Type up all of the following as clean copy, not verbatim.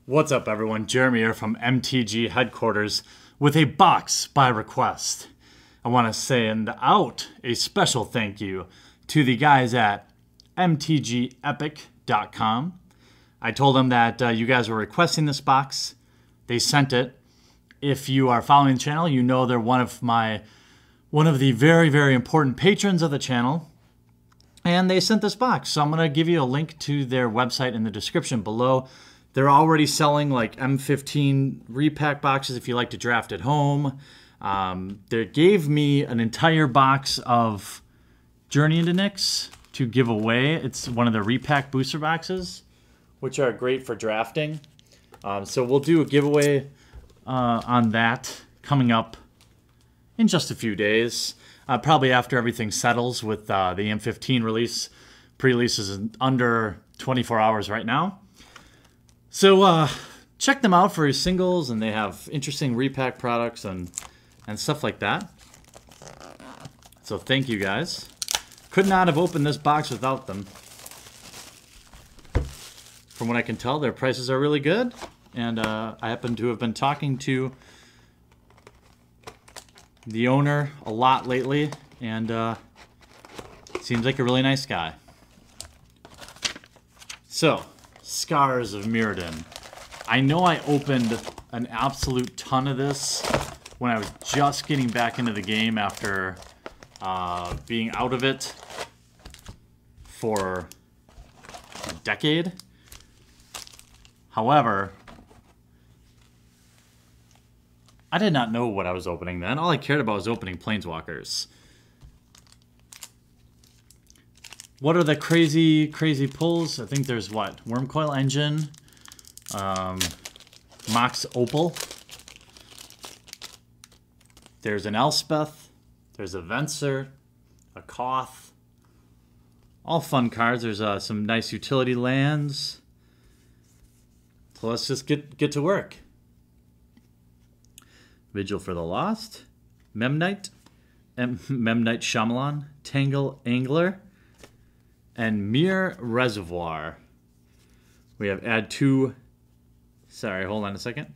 What's up, everyone? Jeremy here from MTG headquarters with a box by request. I want to send out a special thank you to the guys at mtgepic.com. I told them that you guys were requesting this box. They sent it. If you are following the channel, you know they're one of the very, very important patrons of the channel. And they sent this box. So I'm going to give you a link to their website in the description below. They're already selling like M15 repack boxes if you like to draft at home. They gave me an entire box of Journey into Nyx to give away. It's one of the repack booster boxes, which are great for drafting. So we'll do a giveaway on that coming up in just a few days. Probably after everything settles with the M15 release. Pre-release is under 24 hours right now. So check them out for your singles, and they have interesting repack products and stuff like that. So thank you guys. Could not have opened this box without them. From what I can tell, their prices are really good, and I happen to have been talking to the owner a lot lately, and seems like a really nice guy. So, Scars of Mirrodin. I know I opened an absolute ton of this when I was just getting back into the game after being out of it for a decade. However, I did not know what I was opening then. All I cared about was opening Planeswalkers. What are the crazy pulls? I think there's what? Wormcoil Engine, Mox Opal. There's an Elspeth. There's a Venser, a Koth. All fun cards. There's some nice utility lands. So let's just get to work. Vigil for the Lost, Memnite, Memnite Shyamalan, Tangle Angler, and Mere Reservoir. We have add two. Sorry, hold on a second.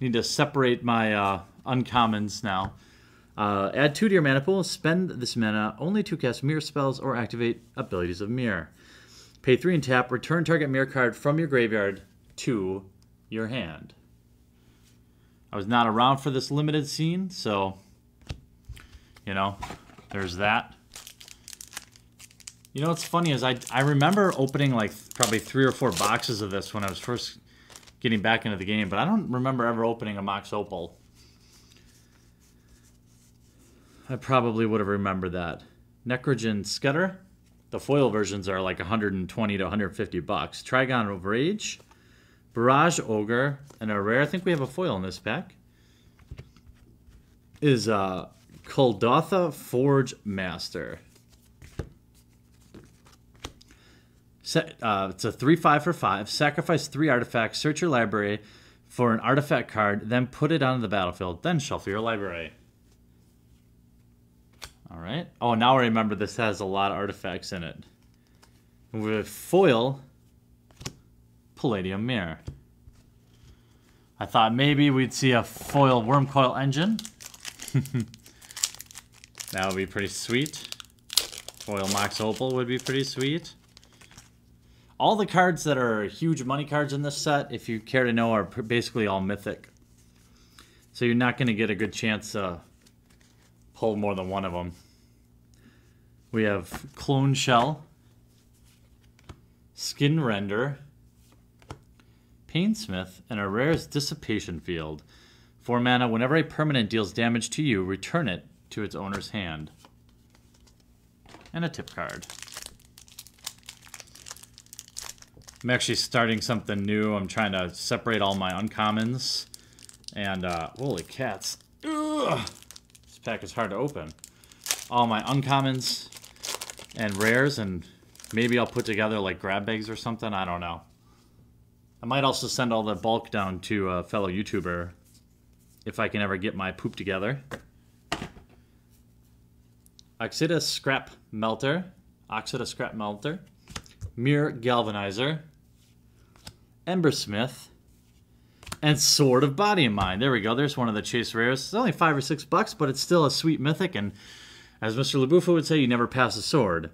Need to separate my uncommons now. Add 2 to your mana pool. Spend this mana only to cast mirror spells or activate abilities of mirror. Pay 3 and tap. Return target mirror card from your graveyard to your hand. I was not around for this limited scene, so, you know, there's that. You know what's funny is I remember opening like probably 3 or 4 boxes of this when I was first getting back into the game, but I don't remember ever opening a Mox Opal. I probably would have remembered that. Necrogen Scudder. The foil versions are like 120 to 150 bucks. Trigon of Rage. Barrage Ogre, and a rare, I think we have a foil in this pack, is Kuldotha Forge Master. It's a 3/5 for 5. Sacrifice 3 artifacts, search your library for an artifact card, then put it onto the battlefield, then shuffle your library. Alright. Oh, now I remember this has a lot of artifacts in it. With foil, Palladium Mirror. I thought maybe we'd see a foil Wormcoil Engine. That would be pretty sweet. Foil Mox Opal would be pretty sweet. All the cards that are huge money cards in this set, if you care to know, are basically all mythic. So you're not going to get a good chance to pull more than one of them. We have Clone Shell, Skin Render, Painsmith, and a rare's Dissipation Field. 4 mana, whenever a permanent deals damage to you, return it to its owner's hand. And a tip card. I'm actually starting something new. I'm trying to separate all my uncommons. And, holy cats. Ugh. This pack is hard to open. All my uncommons and rares, and maybe I'll put together like grab bags or something. I don't know. I might also send all the bulk down to a fellow YouTuber if I can ever get my poop together. Oxida Scrap Melter, Mirror Galvanizer, Embersmith, and Sword of Body and Mind. There we go. There's one of the chase rares. It's only $5 or $6, but it's still a sweet mythic. And as Mr. LaBuffa would say, you never pass a sword.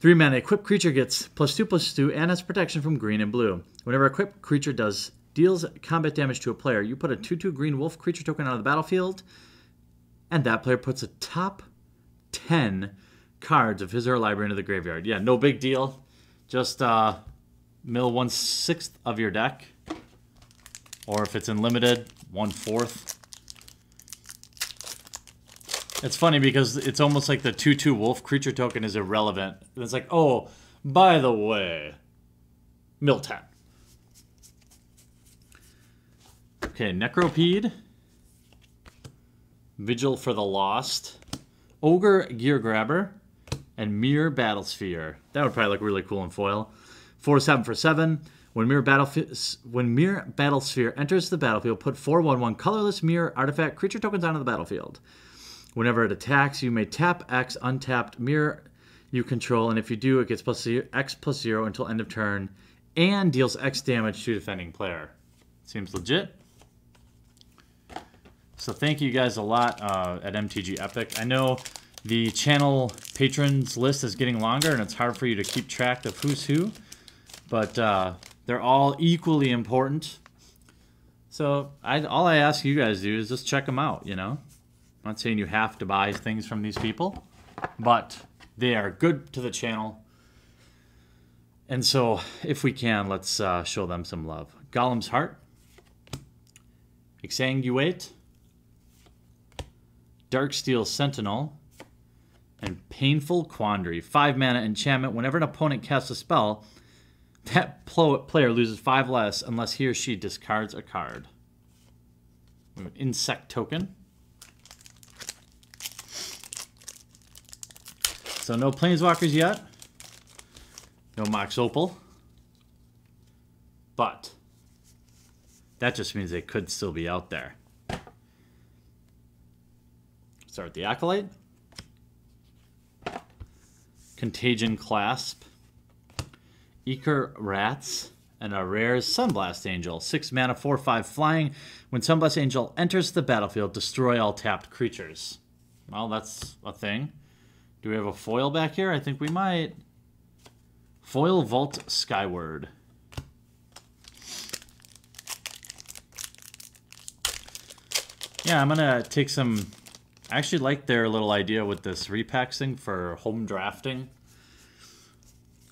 3 mana, equipped creature gets +2/+2 and has protection from green and blue. Whenever equipped creature deals combat damage to a player, you put a 2/2 green wolf creature token on the battlefield, and that player puts a top 10 cards of his or her library into the graveyard. Yeah, no big deal. Just mill 1/6 of your deck. Or if it's in limited, 1/4. It's funny because it's almost like the 2/2 wolf creature token is irrelevant. It's like, oh, by the way, mill 10. Okay, Necropede. Vigil for the Lost. Ogre Gear Grabber. And Mirror Battlesphere. That would probably look really cool in foil. 4/7 for 7. When Mirror Battlesphere enters the battlefield, put 4/1/1 colorless mirror artifact creature tokens onto the battlefield. Whenever it attacks, you may tap X untapped mirror you control, and if you do, it gets X+0 until end of turn, and deals X damage to defending player. Seems legit. So thank you guys a lot at MTG Epic. I know the channel patrons list is getting longer, and it's hard for you to keep track of who's who, but they're all equally important. So all I ask you guys to do is just check them out, you know? I'm not saying you have to buy things from these people, but they are good to the channel. And so if we can, let's show them some love. Golem's Heart. Exsanguate. Darksteel Sentinel. And Painful Quandary. 5 mana enchantment. Whenever an opponent casts a spell, that player loses 5 less unless he or she discards a card. We have an Insect token. So no Planeswalkers yet. No Mox Opal. But that just means they could still be out there. Start with the Acolyte. Contagion Clasp. Eker Rats. And a rare Sunblast Angel. 6 mana, 4/5 flying. When Sunblast Angel enters the battlefield, destroy all tapped creatures. Well, that's a thing. Do we have a foil back here? I think we might. Foil Vault Skyward. Yeah, I'm gonna take some. I actually like their little idea with this repacks thing for home drafting.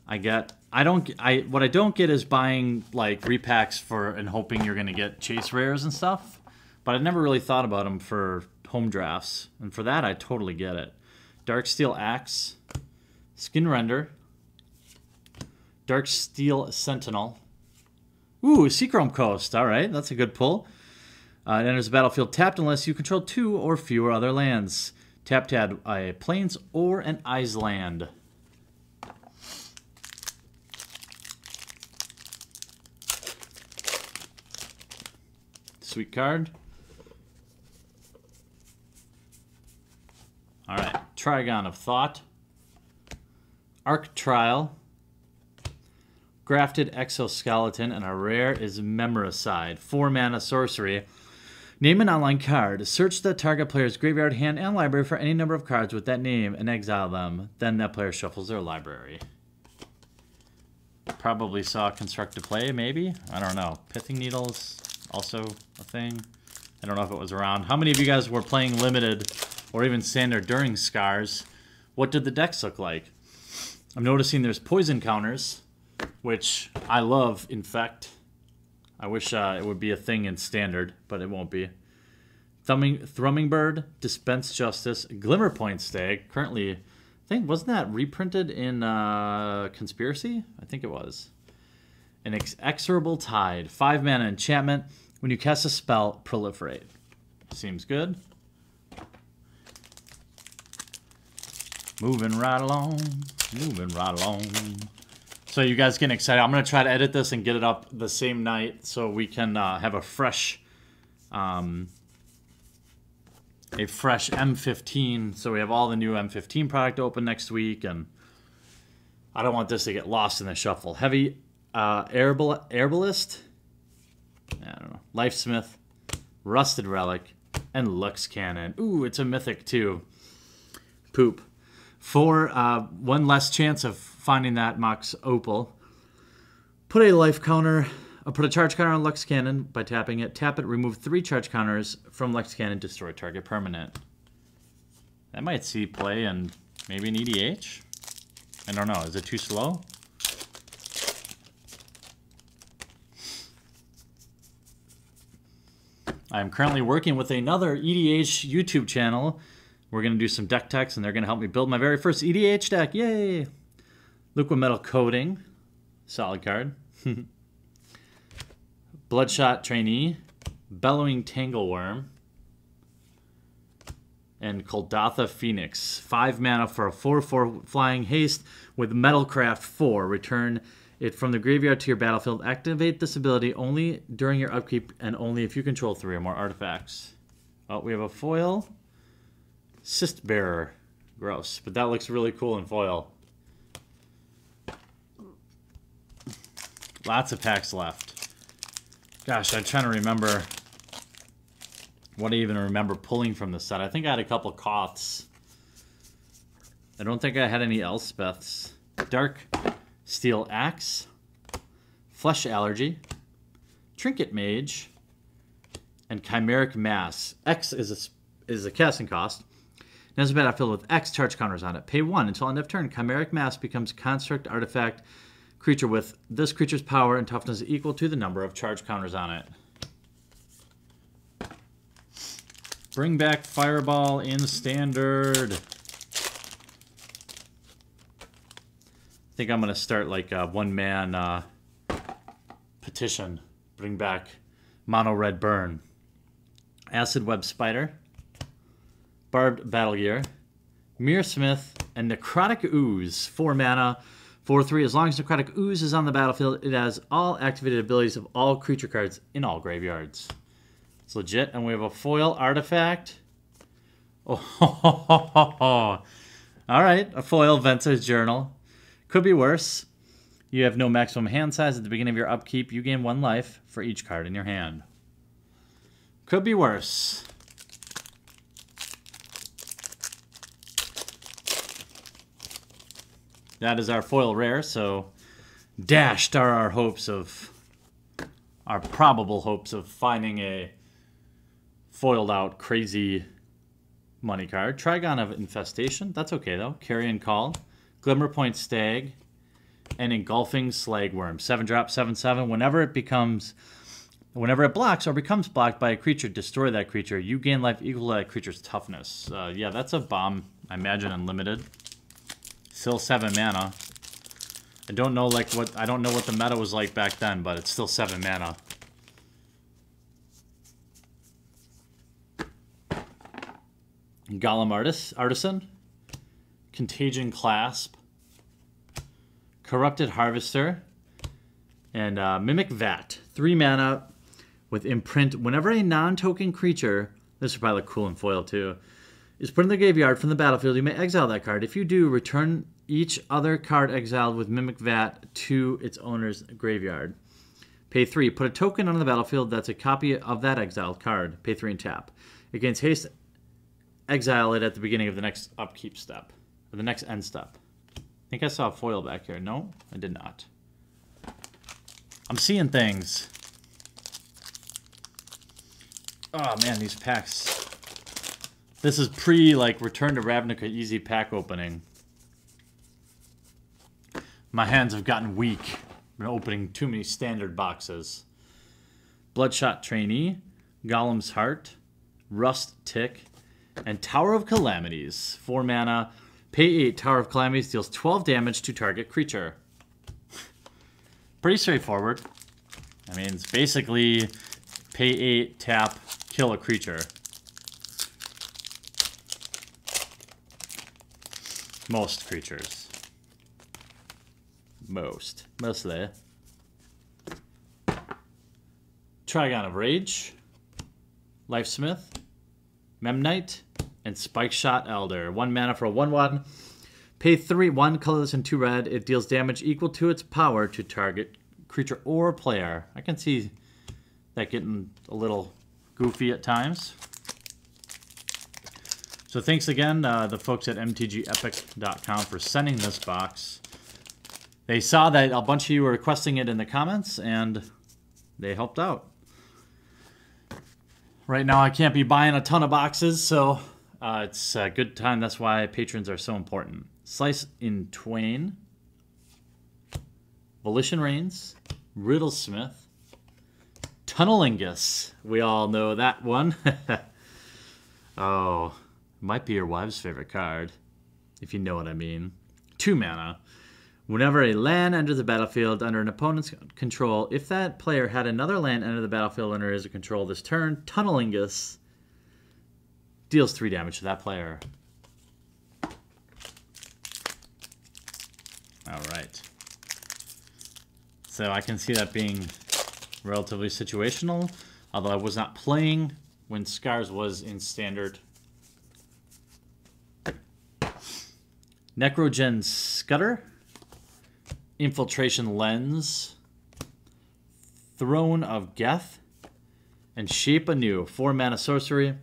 What I don't get is buying like repacks for and hoping you're gonna get chase rares and stuff. But I never really thought about them for home drafts, and for that I totally get it. Darksteel Axe, Skin Render, Darksteel Sentinel. Ooh, Seachrome Coast. All right, that's a good pull. It enters the battlefield tapped unless you control 2 or fewer other lands. Tap to add a Plains or an Island. Sweet card. All right, Trigon of Thought. Arc Trial. Grafted Exoskeleton, and a rare is Memoricide. 4 mana sorcery. Name an online card. Search the target player's graveyard, hand, and library for any number of cards with that name and exile them. Then that player shuffles their library. Probably saw Constructive Play, maybe? I don't know. Pithing Needles, also a thing. I don't know if it was around. How many of you guys were playing Limited or even Standard during Scars? What did the decks look like? I'm noticing there's poison counters, which I love. Infect. I wish it would be a thing in Standard, but it won't be. Thrumming Bird, Dispense Justice, Glimmerpoint Stag. Currently, I think, wasn't that reprinted in Conspiracy? I think it was. An Exorable Tide, 5 mana enchantment. When you cast a spell, proliferate. Seems good. Moving right along, moving right along. So you guys getting excited? I'm gonna try to edit this and get it up the same night so we can have a fresh M15. So we have all the new M15 product open next week, and I don't want this to get lost in the shuffle. Heavy Herbalist. I don't know. Lifesmith, Rusted Relic, and Lux Cannon. Ooh, it's a mythic too. Poop. For one less chance of finding that Mox Opal, put a life counter. Put a charge counter on Lux Cannon by tapping it. Tap it, remove 3 charge counters from Lux Cannon, destroy target permanent. That might see play and maybe an EDH? I don't know. Is it too slow? I'm currently working with another EDH YouTube channel. We're going to do some deck techs, and they're going to help me build my very first EDH deck. Yay! Liquid Metal Coating. Solid card. Bloodshot Trainee, Bellowing Tangleworm, and Koldatha Phoenix. 5 mana for a 4/4 flying haste with Metalcraft 4. Return it from the graveyard to your battlefield. Activate this ability only during your upkeep and only if you control 3 or more artifacts. Oh, we have a foil. Cyst Bearer. Gross, but that looks really cool in foil. Lots of packs left. Gosh, I'm trying to remember what I even remember pulling from the set. I think I had a couple Koths. I don't think I had any Elspeths. Dark Steel Axe, Flesh Allergy, Trinket Mage, and Chimeric Mass. X is a casting cost. Now it's a battlefield with X charge counters on it. Pay 1 until end of turn. Chimeric Mass becomes construct artifact creature with this creature's power and toughness equal to the number of charge counters on it. Bring back Fireball in Standard. I think I'm going to start like a one-man petition. Bring back Mono Red Burn. Acid Web Spider. Barbed Battle Gear. Mirrorsmith and Necrotic Ooze. 4 mana. 4/3. As long as Necrotic Ooze is on the battlefield, it has all activated abilities of all creature cards in all graveyards. It's legit. And we have a foil artifact. Oh, all right. A foil Venser's Journal. Could be worse. You have no maximum hand size at the beginning of your upkeep. You gain 1 life for each card in your hand. Could be worse. That is our foil rare, so dashed are our hopes of, our probable hopes of finding a foiled out crazy money card. Trigon of Infestation, that's okay though. Carrion Call, Glimmerpoint Stag, and Engulfing Slagworm. 7-drop, 7/7. Whenever it blocks or becomes blocked by a creature, destroy that creature. You gain life equal to that creature's toughness. Yeah, that's a bomb. I imagine unlimited. Still 7 mana. I don't know what the meta was like back then, but it's still 7 mana. Golem Artisan, Contagion Clasp, Corrupted Harvester, and Mimic Vat. 3 mana with Imprint. Whenever a non-token creature, this would probably look cool in foil too, is put in the graveyard from the battlefield, you may exile that card. If you do, return each other card exiled with Mimic Vat to its owner's graveyard. Pay 3. Put a token on the battlefield that's a copy of that exiled card. Pay 3 and tap. It gains haste. Exile it at the beginning of the next upkeep step. Or the next end step. I think I saw a foil back here. No, I did not. I'm seeing things. Oh man, these packs. This is Return to Ravnica easy pack opening. My hands have gotten weak. I've been opening too many standard boxes. Bloodshot Trainee, Golem's Heart, Rust Tick, and Tower of Calamities. 4 mana. Pay 8. Tower of Calamities deals 12 damage to target creature. Pretty straightforward. I mean, it's basically pay 8, tap, kill a creature. Most creatures. Mostly. Trigon of Rage, Lifesmith, Memnite, and Spike Shot Elder. 1 mana for a 1/1. Pay 3, 1 colorless and 2 red. It deals damage equal to its power to target creature or player. I can see that getting a little goofy at times. So thanks again, the folks at mtgepic.com for sending this box. They saw that a bunch of you were requesting it in the comments, and they helped out. Right now I can't be buying a ton of boxes, so it's a good time. That's why patrons are so important. Slice in Twain, Volition Reigns, Riddlesmith, Tunnelingus. We all know that one. Oh, might be your wife's favorite card, if you know what I mean. 2 mana. Whenever a land enters the battlefield under an opponent's control, if that player had another land enter the battlefield under his control this turn, Tunnelingus deals 3 damage to that player. Alright. So I can see that being relatively situational, although I was not playing when Scars was in Standard. Necrogen Scudder, Infiltration Lens, Throne of Geth, and Shape Anew. 4 mana sorcery.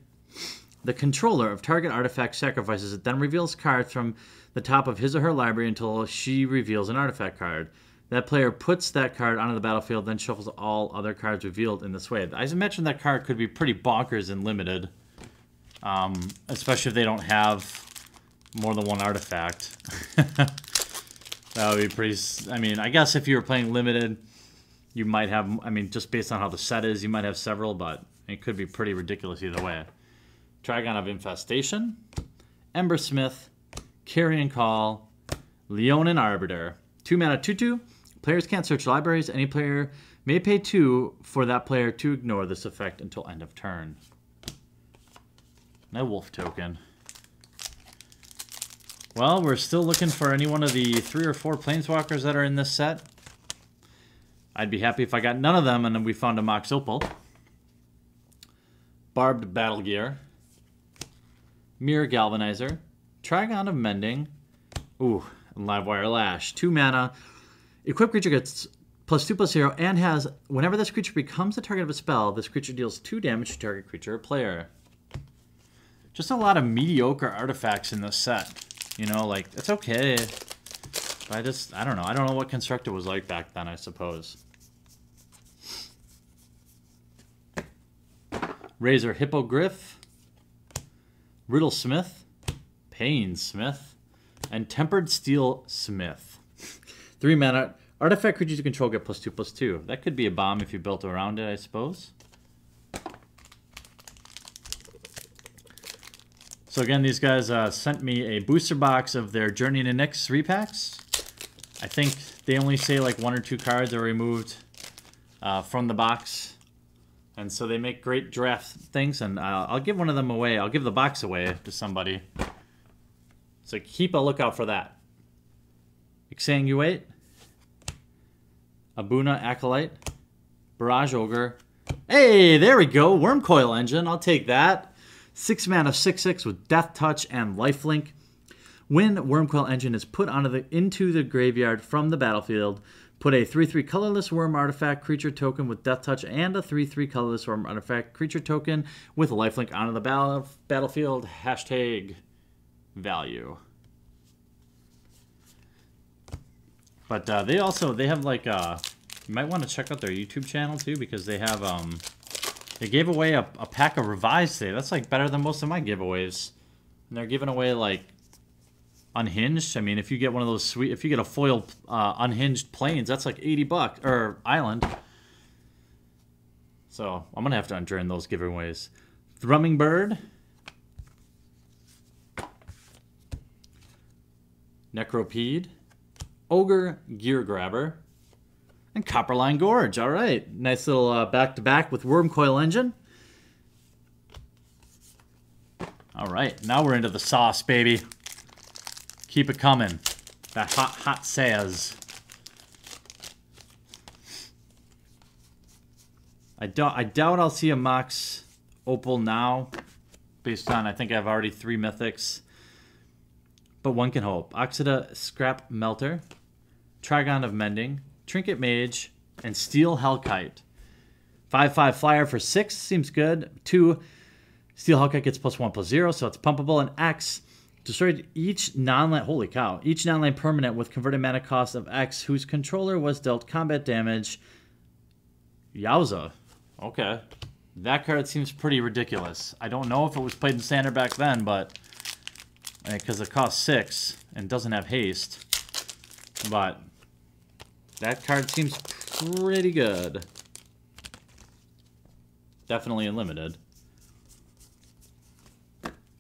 The controller of target artifact sacrifices it, then reveals cards from the top of his or her library until she reveals an artifact card. That player puts that card onto the battlefield, then shuffles all other cards revealed in this way. I mentioned that card could be pretty bonkers and limited, especially if they don't have more than one artifact. That would be pretty... I mean, I guess if you were playing limited, you might have... I mean, just based on how the set is, you might have several, but it could be pretty ridiculous either way. Trigon of Infestation, Embersmith, Carrion Call, Leonin Arbiter. 2 mana 2/2. Players can't search libraries. Any player may pay 2 for that player to ignore this effect until end of turn. No wolf token. Well, we're still looking for any one of the 3 or 4 planeswalkers that are in this set. I'd be happy if I got none of them and then we found a Mox Opal. Barbed Battle Gear, Mirror Galvanizer, Trigon of Mending, ooh, and Livewire Lash. 2 mana. Equipped creature gets +2/+0 and has, whenever this creature becomes the target of a spell, this creature deals 2 damage to target creature or player. Just a lot of mediocre artifacts in this set. You know, like, it's okay. But I don't know. I don't know what Constructed was like back then, I suppose. Razor Hippogriff, Riddlesmith, Painsmith, and Tempered Steel Smith. 3 mana. Artifact creatures you control get +2/+2. That could be a bomb if you built around it, I suppose. So again, these guys sent me a booster box of their Journey to Nyx 3-packs. I think they only say like 1 or 2 cards are removed from the box. And so they make great draft things, and I'll give one of them away. I'll give the box away to somebody. So keep a lookout for that. Exsanguate, Abuna Acolyte, Barrage Ogre. Hey, there we go. Wormcoil Engine. I'll take that. 6 mana 6/6 with Death Touch and Lifelink. When Wormcoil Engine is put into the graveyard from the battlefield, put a 3/3 colorless worm artifact creature token with Death Touch and a 3/3 colorless worm artifact creature token with lifelink onto the battlefield. Hashtag value. But they have like you might want to check out their YouTube channel too, because they have they gave away a pack of Revised today. That's like better than most of my giveaways. And they're giving away like Unhinged. I mean, if you get one of those if you get a foil Unhinged Plains, that's like $80 or Island. So I'm gonna have to enter in those giveaways. Thrumming Bird, Necropede, Ogre Gear Grabber, and Copperline Gorge. All right, nice little back-to-back with Wormcoil Engine. All right, now we're into the sauce, baby. Keep it coming. That hot says. I doubt I'll see a Mox Opal now, based on I think I have already 3 mythics. But one can hope. Oxida Scrap Melter, Trigon of Mending, Trinket Mage, and Steel Hellkite. 5/5 flyer for 6 seems good. 2, Steel Hellkite gets +1/+0, so it's pumpable. And X, destroyed each non-land, holy cow, each non-land permanent with converted mana cost of X whose controller was dealt combat damage. Yowza. Okay. That card seems pretty ridiculous. I don't know if it was played in Standard back then, but because it costs 6 and doesn't have haste. But that card seems pretty good. Definitely unlimited.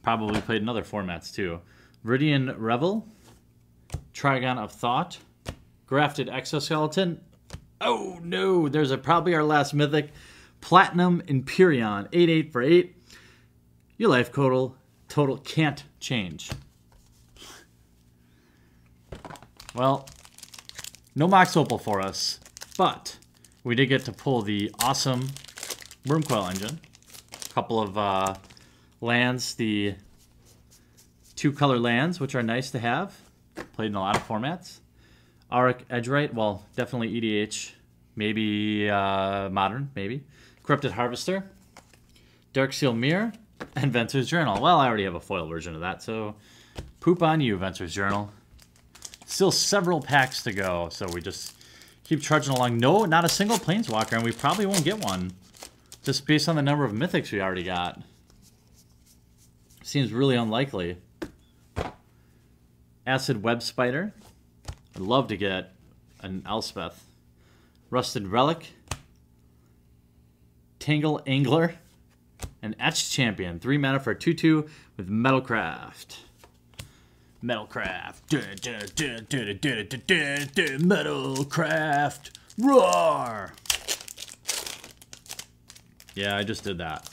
Probably played in other formats too. Mirrodin Revel, Trigon of Thought, Grafted Exoskeleton. Oh no, there's probably our last mythic. Platinum Empyrean, 8/8 for 8. Your life total can't change. Well, no Mox Opal for us, but we did get to pull the awesome Wormcoil engine. A couple of lands, the 2-color lands, which are nice to have. Played in a lot of formats. Auric Edgerite, well, definitely EDH. Maybe Modern, maybe. Corrupted Harvester. Darksteel Mirror. And Venser's Journal. Well, I already have a foil version of that, so poop on you, Venser's Journal. Still several packs to go, so we just keep trudging along. No, not a single Planeswalker, and we probably won't get one. Just based on the number of mythics we already got. Seems really unlikely. Acid Web Spider. I'd love to get an Elspeth. Rusted Relic. Tangle Angler. An Etched Champion. 3 mana for a 2/2 with Metalcraft. Metalcraft. Metalcraft. Roar! Yeah, I just did that.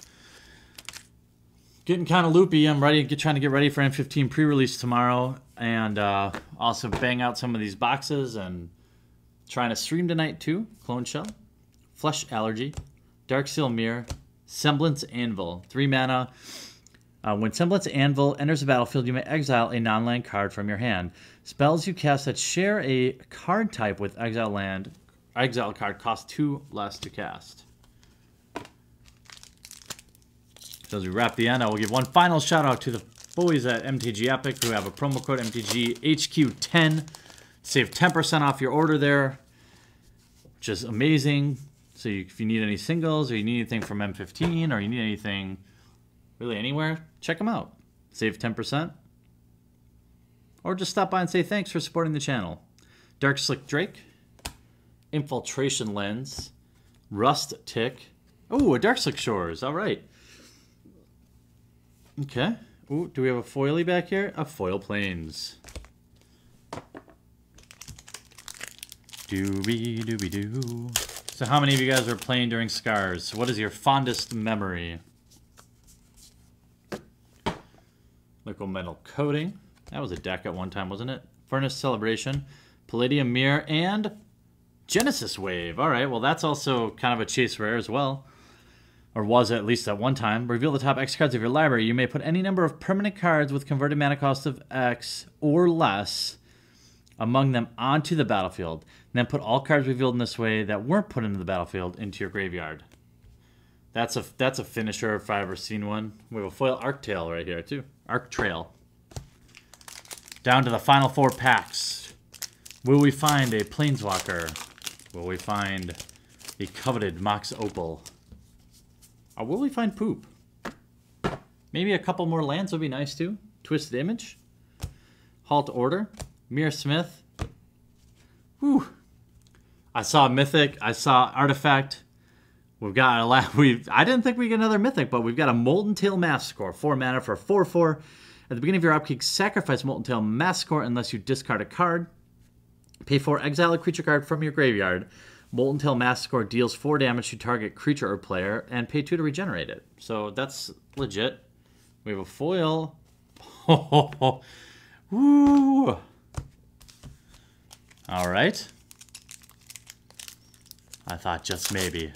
Getting kind of loopy. I'm trying to get ready for M15 pre-release tomorrow, and also bang out some of these boxes and trying to stream tonight too. Clone Shell, Flesh Allergy, Darksteel Mirror, Semblance Anvil, 3 mana. When Semblance Anvil enters the battlefield, you may exile a non-land card from your hand. Spells you cast that share a card type with exile card cost 2 less to cast. So as we wrap the end, I will give one final shout out to the boys at MTG Epic who have a promo code MTGHQ10. Save 10% off your order there, which is amazing. So if you need any singles or you need anything from M15 or you need anything really anywhere, check them out. Save 10%. Or just stop by and say thanks for supporting the channel. Dark Slick Drake, Infiltration Lens, Rust Tick. Oh, a Dark Slick Shores. All right. Okay. Ooh, do we have a foily back here? A Foil Plains. Dooby-dooby-doo. So how many of you guys were playing during Scars? What is your fondest memory? Liquid Metal Coating. That was a deck at one time, wasn't it? Furnace Celebration. Palladium Mirror. And Genesis Wave. All right, well, that's also kind of a chase rare as well. Or was at least at one time. Reveal the top X cards of your library. You may put any number of permanent cards with converted mana cost of X or less among them onto the battlefield. And then put all cards revealed in this way that weren't put into the battlefield into your graveyard. That's a finisher if I ever seen one. We have a foil Arc Trail right here too. Arc Trail. Down to the final 4 packs. Will we find a Planeswalker? Will we find the coveted Mox Opal? Or will we find poop? Maybe a couple more lands would be nice too. Twisted Image. Halt Order. Mir Smith. Whew. I saw Mythic. I saw Artifact. We've got I didn't think we'd get another Mythic, but we've got a Molten Tail Massacre. 4 mana for 4/4. At the beginning of your upkeep, sacrifice Molten Tail Massacre unless you discard a card. Pay 4, exile a creature card from your graveyard. Molten Tail Massacre deals 4 damage to target creature or player, and pay 2 to regenerate it. So that's legit. We have a foil. Woo! All right. I thought just maybe.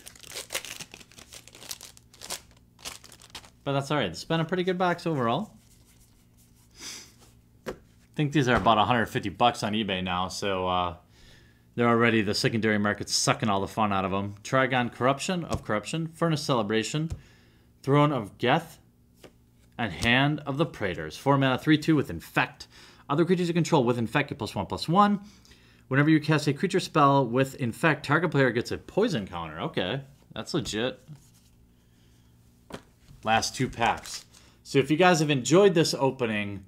But that's all right. It's been a pretty good box overall. I think these are about 150 bucks on eBay now, so They're already the secondary market's sucking all the fun out of them. Trigon Corruption of Corruption, Furnace Celebration, Throne of Geth, and Hand of the Praetors. 4 mana, 3/2 with Infect. Other creatures you control with Infect get +1/+1. Whenever you cast a creature spell with Infect, target player gets a poison counter. Okay, that's legit. Last 2 packs. So if you guys have enjoyed this opening,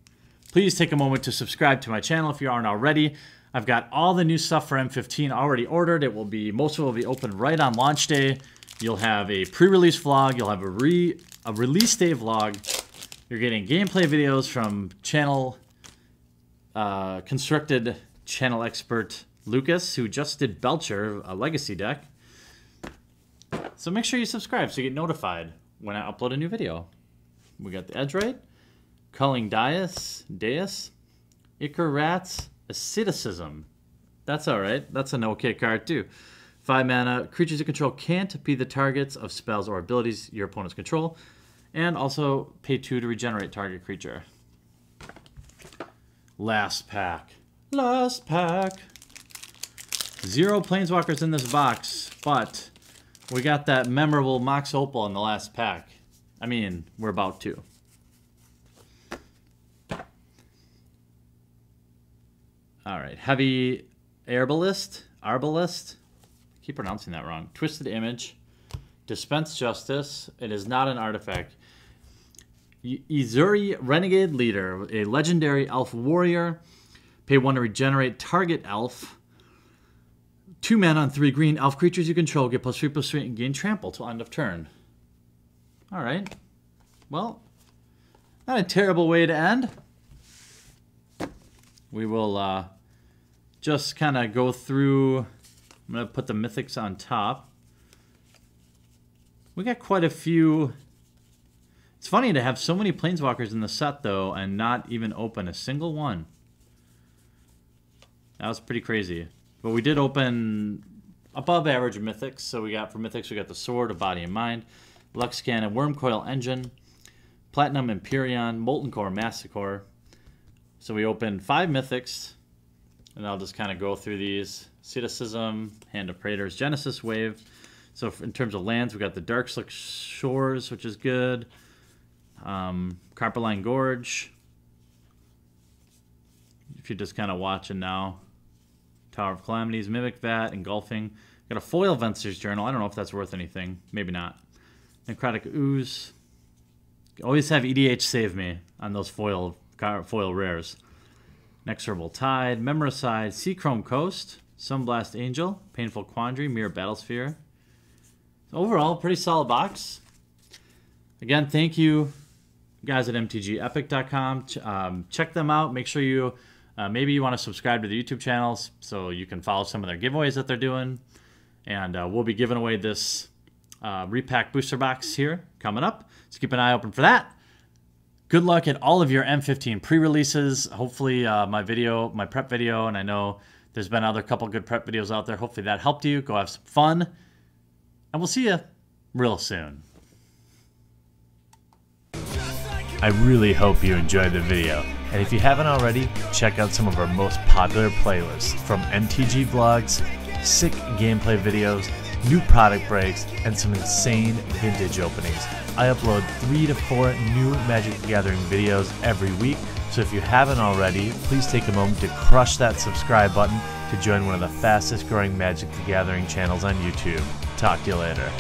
please take a moment to subscribe to my channel if you aren't already. I've got all the new stuff for M15 already ordered. It will be, most of it will be open right on launch day. You'll have a pre-release vlog. You'll have a release day vlog. You're getting gameplay videos from channel constructed channel expert Lucas, who just did Belcher, a legacy deck. So make sure you subscribe so you get notified when I upload a new video. We got the Edgerite, Culling Deus, Icar Rats, Asceticism. That's alright. That's an okay card too. 5 mana. Creatures you control can't be the targets of spells or abilities your opponents control. And also pay 2 to regenerate target creature. Last pack. Last pack. 0 Planeswalkers in this box, but we got that memorable Mox Opal in the last pack. I mean, we're about to. Alright, Heavy Arbalist. I keep pronouncing that wrong. Twisted Image. Dispense Justice. It is not an artifact. Izuri Renegade Leader, a legendary elf warrior. Pay 1 to regenerate target elf. 2 mana on 3 green. Elf creatures you control get +3/+3 and gain trample till end of turn. Alright. Well, not a terrible way to end. We will just kind of go through. I'm going to put the mythics on top. We got quite a few. It's funny to have so many Planeswalkers in the set, though, and not even open a single one. That was pretty crazy. But we did open above average mythics. So we got, for mythics, we got the Sword of Body and Mind, Lux Cannon, Wormcoil Engine, Platinum Empyrean, Molten Core, Massacre. So we opened 5 mythics, and I'll just kind of go through these. Asceticism, Hand of Praetors, Genesis Wave. So in terms of lands, we got the Darkslick Shores, which is good. Carpeline Gorge. If you're just kind of watching now. Tower of Calamities, Mimic Vat, Engulfing. Got a Foil Venser's Journal. I don't know if that's worth anything. Maybe not. Necrotic Ooze. Always have EDH save me on those foil rares. Inexorable Tide, Memoricide, Seachrome Coast, Sunblast Angel, Painful Quandary, Mirror Battlesphere. Overall, pretty solid box. Again, thank you guys at mtgepic.com. Check them out. Make sure you, maybe you want to subscribe to the YouTube channels so you can follow some of their giveaways that they're doing. And we'll be giving away this repack booster box here coming up. So keep an eye open for that. Good luck at all of your M15 pre-releases. Hopefully my prep video, and I know there's been other couple good prep videos out there. Hopefully that helped you. Go have some fun. And we'll see you real soon. I really hope you enjoyed the video. And if you haven't already, check out some of our most popular playlists from MTG vlogs, sick gameplay videos, new product breaks, and some insane vintage openings. I upload 3 to 4 new Magic the Gathering videos every week, so if you haven't already, please take a moment to crush that subscribe button to join one of the fastest growing Magic the Gathering channels on YouTube. Talk to you later.